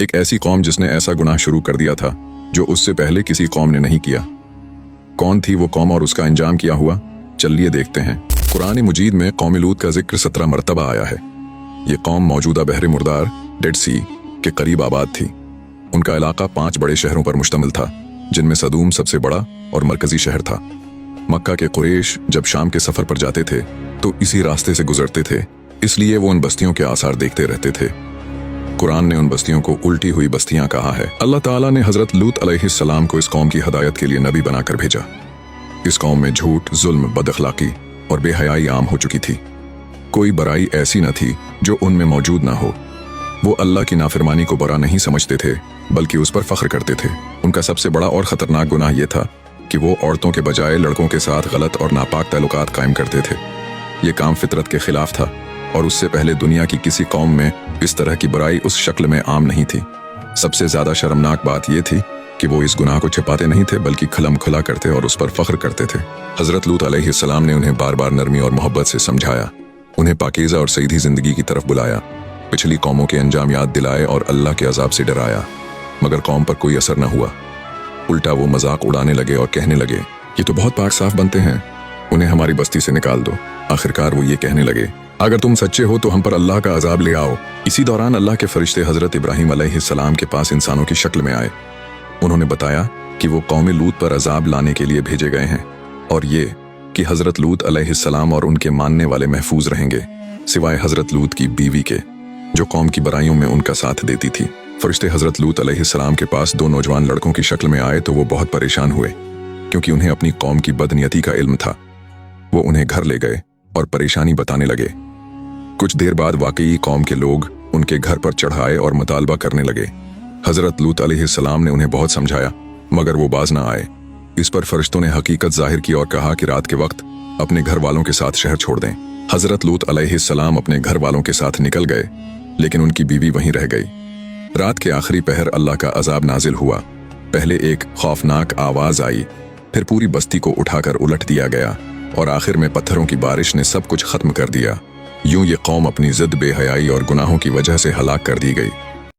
एक ऐसी कौम जिसने ऐसा गुनाह शुरू कर दिया था जो उससे पहले किसी कौम ने नहीं किया। कौन थी वो कौम और उसका अंजाम क्या हुआ, चलिए देखते हैं। कुरान मजीद में कौम लूत का जिक्र 17 मरतबा आया है। ये कौम मौजूदा बहर मुर्दार डेड सी के करीब आबाद थी। उनका इलाका 5 बड़े शहरों पर मुश्तमिल था, जिनमें सदूम सबसे बड़ा और मरकजी शहर था। मक्का के कुरैश जब शाम के सफर पर जाते थे तो इसी रास्ते से गुजरते थे, इसलिए वो उन बस्तियों के आसार देखते रहते थे। कुरान ने उन बस्तियों को उल्टी हुई बस्तियां कहा है। अल्लाह ताला ने हजरत लूत अलैहिस्सलाम को इस कौम की हदायत के लिए नबी बनाकर भेजा। इस कौम में झूठ, जुल्म, बदअखलाकी और बेहयाई आम हो चुकी थी। कोई बुराई ऐसी न थी जो उनमें मौजूद ना हो। वो अल्लाह की नाफरमानी को बुरा नहीं समझते थे, बल्कि उस पर फख्र करते थे। उनका सबसे बड़ा और ख़तरनाक गुनाह यह था कि वो औरतों के बजाय लड़कों के साथ गलत और नापाक ताल्लुकात कायम करते थे। ये काम फितरत के खिलाफ था और उससे पहले दुनिया की किसी कौम में इस तरह की बुराई उस शक्ल में आम नहीं थी। सबसे ज़्यादा शर्मनाक बात यह थी कि वो इस गुनाह को छिपाते नहीं थे, बल्कि खलम खुला करते और उस पर फख्र करते थे। हज़रत लूत अलैहिस्सलाम ने उन्हें बार बार नरमी और मोहब्बत से समझाया, उन्हें पाकीज़ा और सीधी ज़िंदगी की तरफ बुलाया, पिछली कौमों के अंजाम याद दिलाए और अल्लाह के अजाब से डराया। मगर कौम पर कोई असर न हुआ। उल्टा वो मजाक उड़ाने लगे और कहने लगे, ये तो बहुत पाक साफ बनते हैं, उन्हें हमारी बस्ती से निकाल दो। आखिरकार वो ये कहने लगे, अगर तुम सच्चे हो तो हम पर अल्लाह का अजाब ले आओ। इसी दौरान अल्लाह के फरिश्ते हजरत इब्राहीम अलैहिस्सलाम के पास इंसानों की शक्ल में आए। उन्होंने बताया कि वो कौम लूत पर अजाब लाने के लिए भेजे गए हैं, और ये कि हजरत लूत अलैहिस्सलाम और उनके मानने वाले महफूज रहेंगे, सिवाय हजरत लूत की बीवी के, जो कौम की बुराइयों में उनका साथ देती थी। फरिश्ते हजरत लूत अलैहिस्सलाम के पास 2 नौजवान लड़कों की शक्ल में आए तो वो बहुत परेशान हुए, क्योंकि उन्हें अपनी कौम की बदनीयती का इल्म था। वो उन्हें घर ले गए और परेशानी बताने लगे। कुछ देर बाद वाकई कौम के लोग उनके घर पर चढ़ाए और मुतालबा करने लगे। हजरत लूत अलैहिस्सलाम ने उन्हें बहुत समझाया, मगर वो बाज ना आए। इस पर फरिश्तों ने हकीकत जाहिर की और कहा कि रात के वक्त अपने घर वालों के साथ शहर छोड़ दें। हजरत लूत अलैहिस्सलाम अपने घर वालों के साथ निकल गए, लेकिन उनकी बीवी वहीं रह गई। रात के आखिरी पहर अल्लाह का अजाब नाजिल हुआ। पहले एक खौफनाक आवाज आई, फिर पूरी बस्ती को उठाकर उलट दिया गया और आखिर में पत्थरों की बारिश ने सब कुछ खत्म कर दिया। यूं ये कौम अपनी जिद, बेहयाई और गुनाहों की वजह से हलाक कर दी गई।